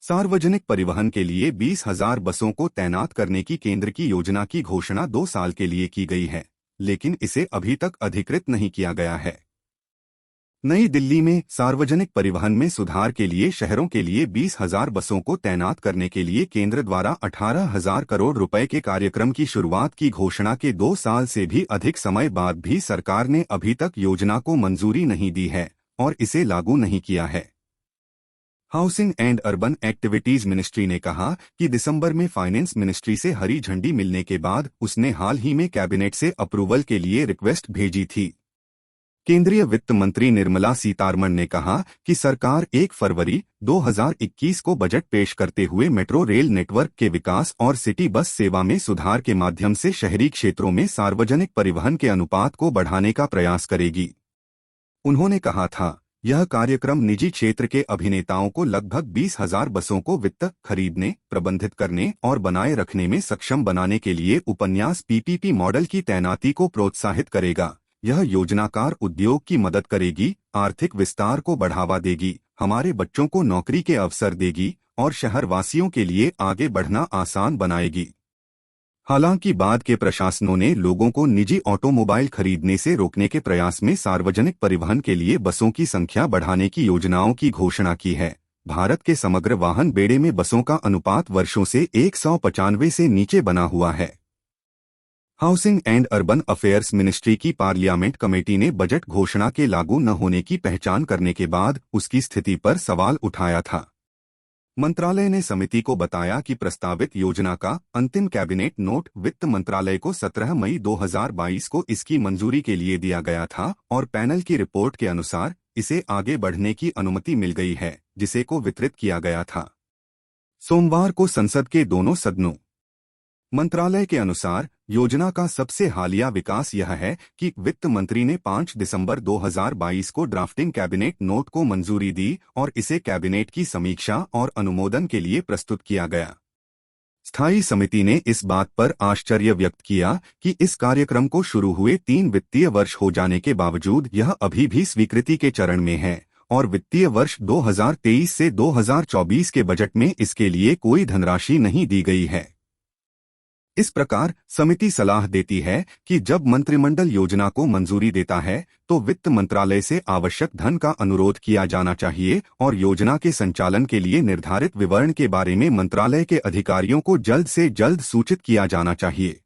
सार्वजनिक परिवहन के लिए 20,000 बसों को तैनात करने की केंद्र की योजना की घोषणा 2 साल के लिए की गई है, लेकिन इसे अभी तक अधिकृत नहीं किया गया है। नई दिल्ली में सार्वजनिक परिवहन में सुधार के लिए शहरों के लिए 20,000 बसों को तैनात करने के लिए केंद्र द्वारा 18,000 करोड़ रुपए के कार्यक्रम की शुरुआत की घोषणा के 2 साल से भी अधिक समय बाद भी सरकार ने अभी तक योजना को मंजूरी नहीं दी है और इसे लागू नहीं किया है। Housing and urban activities ministry ने कहा कि दिसंबर में फाइनेंस मिनिस्ट्री से हरी झंडी मिलने के बाद उसने हाल ही में कैबिनेट से अप्रूवल के लिए रिक्वेस्ट भेजी थी। केंद्रीय वित्त मंत्री निर्मला सीतारमण ने कहा कि सरकार 1 फरवरी 2021 को बजट पेश करते हुए मेट्रो रेल नेटवर्क के विकास और सिटी बस सेवा में सुधार के माध्यम से शहरी क्षेत्रों में सार्वजनिक परिवहन के अनुपात को बढ़ाने का प्रयास करेगी। उन्होंने कहा था, यह कार्यक्रम निजी क्षेत्र के अभिनेताओं को लगभग 20,000 बसों को वित्त खरीदने, प्रबंधित करने और बनाए रखने में सक्षम बनाने के लिए उपन्यास पीपीपी मॉडल की तैनाती को प्रोत्साहित करेगा। यह योजनाकार उद्योग की मदद करेगी, आर्थिक विस्तार को बढ़ावा देगी, हमारे बच्चों को नौकरी के अवसर देगी और शहरवासियों के लिए आगे बढ़ना आसान बनाएगी। हालांकि बाद के प्रशासनों ने लोगों को निजी ऑटोमोबाइल खरीदने से रोकने के प्रयास में सार्वजनिक परिवहन के लिए बसों की संख्या बढ़ाने की योजनाओं की घोषणा की है। भारत के समग्र वाहन बेड़े में बसों का अनुपात वर्षों से 195 से नीचे बना हुआ है। Housing and urban affairs ministry की पार्लियामेंट कमेटी ने बजट घोषणा के लागू न होने की पहचान करने के बाद उसकी स्थिति पर सवाल उठाया था। मंत्रालय ने समिति को बताया कि प्रस्तावित योजना का अंतिम कैबिनेट नोट वित्त मंत्रालय को 17 मई 2022 को इसकी मंजूरी के लिए दिया गया था और पैनल की रिपोर्ट के अनुसार इसे आगे बढ़ने की अनुमति मिल गई है, जिसे को वितरित किया गया था। सोमवार को संसद के दोनों सदनों मंत्रालय के अनुसार योजना का सबसे हालिया विकास यह है कि वित्त मंत्री ने 5 दिसंबर 2022 को ड्राफ्टिंग कैबिनेट नोट को मंजूरी दी और इसे कैबिनेट की समीक्षा और अनुमोदन के लिए प्रस्तुत किया गया। स्थायी समिति ने इस बात पर आश्चर्य व्यक्त किया कि इस कार्यक्रम को शुरू हुए 3 वित्तीय वर्ष हो जाने के बावजूद यह अभी भी स्वीकृति के चरण में है और वित्तीय वर्ष 2023 से 2024 के बजट में इसके लिए कोई धनराशि नहीं दी गई है। इस प्रकार समिति सलाह देती है कि जब मंत्रिमंडल योजना को मंजूरी देता है तो वित्त मंत्रालय से आवश्यक धन का अनुरोध किया जाना चाहिए और योजना के संचालन के लिए निर्धारित विवरण के बारे में मंत्रालय के अधिकारियों को जल्द से जल्द सूचित किया जाना चाहिए।